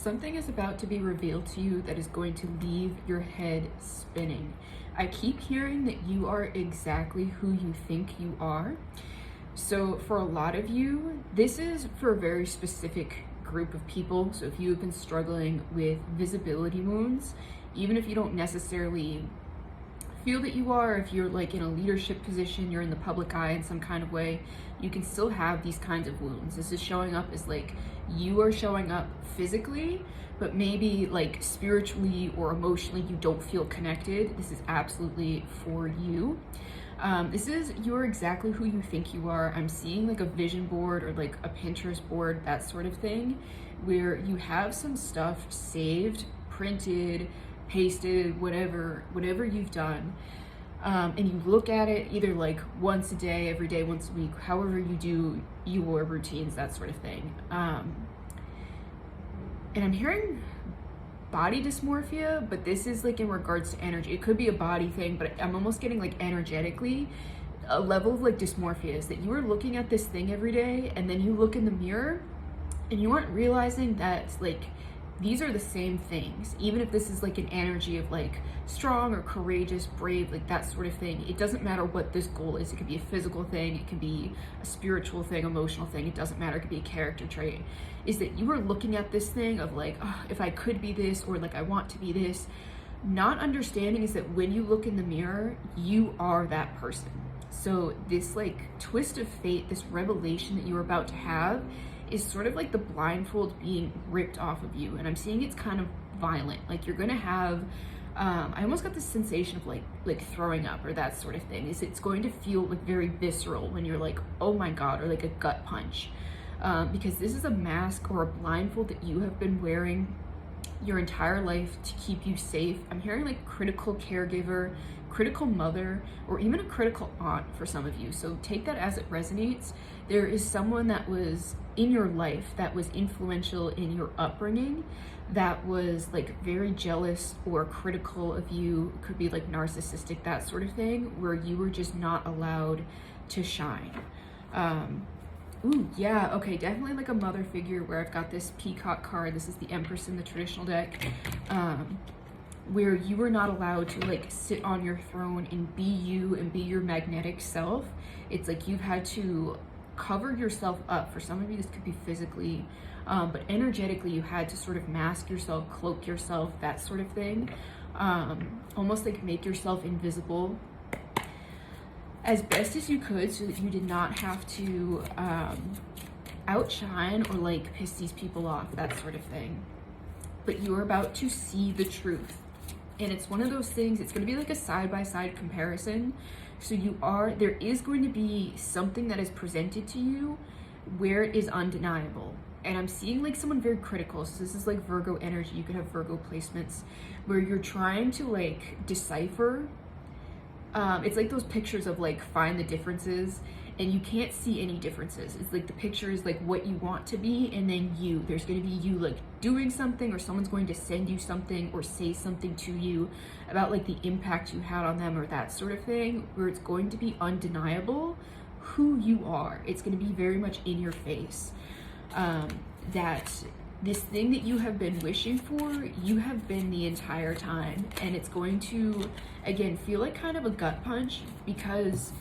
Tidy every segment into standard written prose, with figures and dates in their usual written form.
Something is about to be revealed to you that is going to leave your head spinning. I keep hearing that you are exactly who you think you are. So for a lot of you, this is for a very specific group of people. So if you have been struggling with visibility wounds, even if you don't necessarily feel that you are, if you're like in a leadership position, you're in the public eye in some kind of way, you can still have these kinds of wounds. This is showing up as like you are showing up physically, but maybe like spiritually or emotionally you don't feel connected. This is absolutely for you. You're exactly who you think you are. I'm seeing like a vision board or like a Pinterest board, that sort of thing, where you have some stuff saved, printed, pasted, whatever you've done, and you look at it either like once a day, every day, once a week, however you do your routines, that sort of thing. And I'm hearing body dysmorphia, but this is like in regards to energy. It could be a body thing, but I'm almost getting like energetically a level of like dysmorphia is that you are looking at this thing every day and then you look in the mirror and you aren't realizing that like these are the same things. Even if this is like an energy of like strong or courageous, brave, like that sort of thing, it doesn't matter what this goal is. It could be a physical thing, it can be a spiritual thing, emotional thing, it doesn't matter. It could be a character trait. Is that you are looking at this thing of like, oh, if I could be this, or like I want to be this. Not understanding is that when you look in the mirror, you are that person. So this like twist of fate, this revelation that you're about to have, is sort of like the blindfold being ripped off of you. And I'm seeing it's kind of violent. Like you're gonna have, I almost got this sensation of like throwing up or that sort of thing. It's going to feel like very visceral when you're like, oh my God, or like a gut punch. Because this is a mask or a blindfold that you have been wearing your entire life to keep you safe. I'm hearing like critical caregiver, critical mother, or even a critical aunt for some of you. So take that as it resonates. There is someone that was in your life that was influential in your upbringing, that was like very jealous or critical of you. It could be like narcissistic, that sort of thing, where you were just not allowed to shine. Ooh, yeah, okay, definitely like a mother figure where I've got this peacock card. This is the Empress in the traditional deck, where you were not allowed to like sit on your throne and be you and be your magnetic self. It's like you've had to cover yourself up. For some of you, this could be physically, but energetically, you had to sort of mask yourself, cloak yourself, that sort of thing. Almost like make yourself invisible as best as you could so that you did not have to outshine or like piss these people off, that sort of thing. But you're about to see the truth. And it's one of those things, it's going to be like a side-by-side comparison. So there is going to be something that is presented to you where it is undeniable. And I'm seeing like someone very critical. So this is like Virgo energy. You could have Virgo placements where you're trying to like decipher. It's like those pictures of like find the differences, and you can't see any differences. It's like the picture is like what you want to be, and then there's going to be you like doing something, or someone's going to send you something or say something to you about like the impact you had on them or that sort of thing, where it's going to be undeniable who you are. It's going to be very much in your face. That this thing that you have been wishing for, you have been the entire time. And it's going to, again, feel like kind of a gut punch, because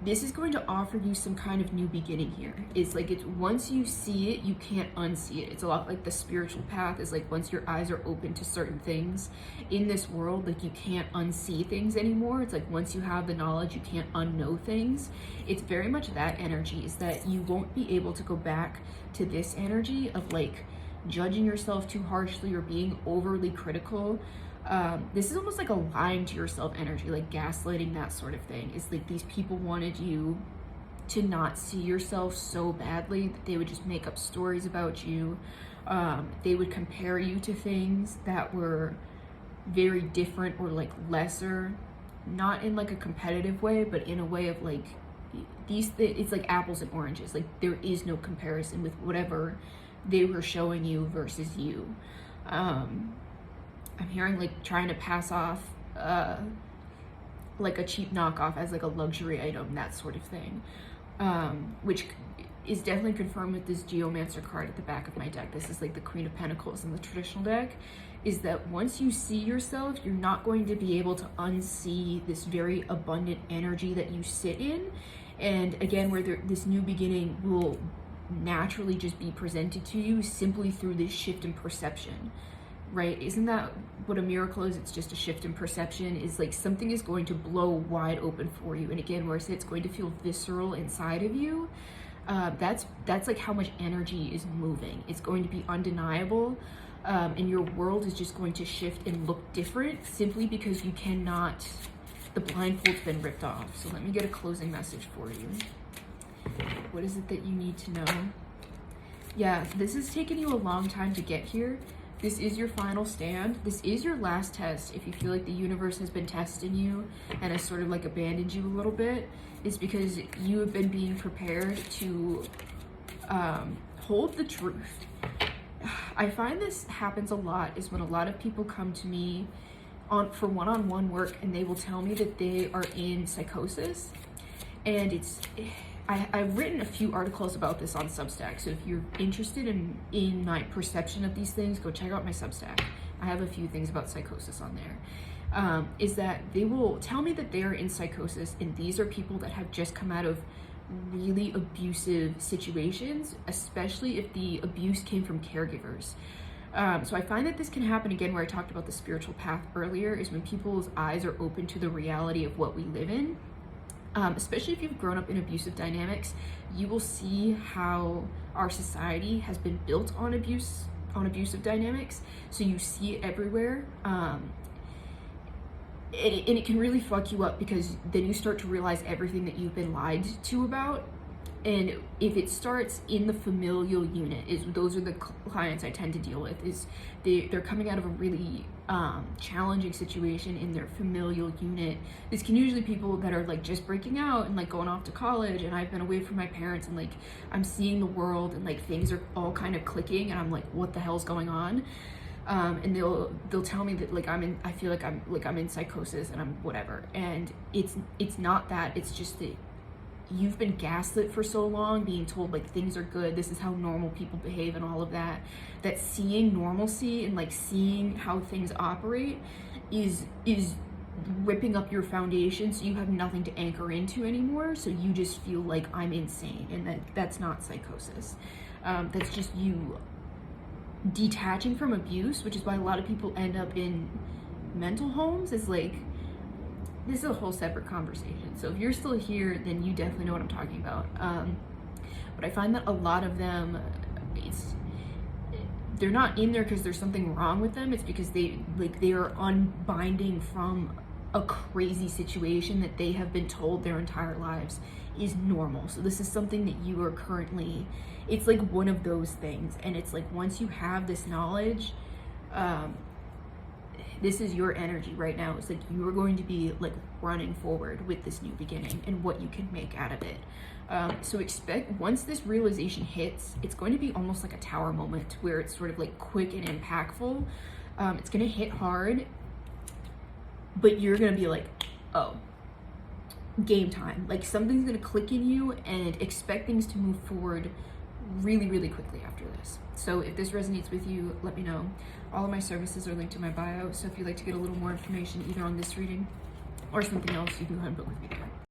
this is going to offer you some kind of new beginning here. It's like, once you see it, you can't unsee it. It's a lot like the spiritual path is like, once your eyes are open to certain things in this world, like you can't unsee things anymore. It's like, once you have the knowledge, you can't unknow things. It's very much that energy, is that you won't be able to go back to this energy of like judging yourself too harshly or being overly critical. This is almost like a lying to yourself energy, like gaslighting, that sort of thing. It's like these people wanted you to not see yourself so badly that they would just make up stories about you. They would compare you to things that were very different or like lesser, not in like a competitive way, but in a way of like it's like apples and oranges. Like there is no comparison with whatever they were showing you versus you. I'm hearing like trying to pass off like a cheap knockoff as like a luxury item, that sort of thing, which is definitely confirmed with this Geomancer card at the back of my deck. This is like the Queen of Pentacles in the traditional deck, is that once you see yourself, you're not going to be able to unsee this very abundant energy that you sit in. And again, where this new beginning will naturally just be presented to you simply through this shift in perception, right? Isn't that what a miracle is? It's just a shift in perception. Is like something is going to blow wide open for you. And again, where I say it's going to feel visceral inside of you, that's like how much energy is moving. It's going to be undeniable, and your world is just going to shift and look different simply because you cannot, the blindfold's been ripped off. So let me get a closing message for you. What is it that you need to know? Yeah, this has taken you a long time to get here. This is your final stand. This is your last test. If you feel like the universe has been testing you and has sort of like abandoned you a little bit, it's because you have been being prepared to hold the truth. I find this happens a lot is when a lot of people come to me for one-on-one work, and they will tell me that they are in psychosis. And I've written a few articles about this on Substack, so if you're interested in my perception of these things, go check out my Substack. I have a few things about psychosis on there. Is that they will tell me that they are in psychosis, and these are people that have just come out of really abusive situations, especially if the abuse came from caregivers. So I find that this can happen again, where I talked about the spiritual path earlier, is when people's eyes are open to the reality of what we live in. Especially if you've grown up in abusive dynamics, you will see how our society has been built on abusive dynamics. So you see it everywhere. And it can really fuck you up, because then you start to realize everything that you've been lied to about. And if it starts in the familial unit, those are the clients I tend to deal with, is they're coming out of a really challenging situation in their familial unit. This can usually people that are like just breaking out and like going off to college, and I've been away from my parents, and like I'm seeing the world, and like things are all kind of clicking, and I'm like, what the hell's going on? And they'll tell me that like I feel like I'm in psychosis and I'm whatever, and it's not that. It's just that you've been gaslit for so long, being told like things are good, this is how normal people behave and all of that, that seeing normalcy and like seeing how things operate is ripping up your foundation, so you have nothing to anchor into anymore. So you just feel like I'm insane, and that's not psychosis. That's just you detaching from abuse, which is why a lot of people end up in mental homes. Is like, this is a whole separate conversation. So if you're still here, then you definitely know what I'm talking about. But I find that a lot of them, they're not in there because there's something wrong with them. It's because they are unbinding from a crazy situation that they have been told their entire lives is normal. So this is something that you are currently, it's like one of those things. And it's like, once you have this knowledge, this is your energy right now. It's like you are going to be like running forward with this new beginning and what you can make out of it. So expect, once this realization hits, it's going to be almost like a tower moment, where it's sort of like quick and impactful. It's going to hit hard, but you're going to be like, oh, game time. Like something's going to click in you, and expect things to move forward really, really quickly after this. So if this resonates with you, let me know. All of my services are linked in my bio, so if you'd like to get a little more information either on this reading or something else, you can go ahead and book with me there.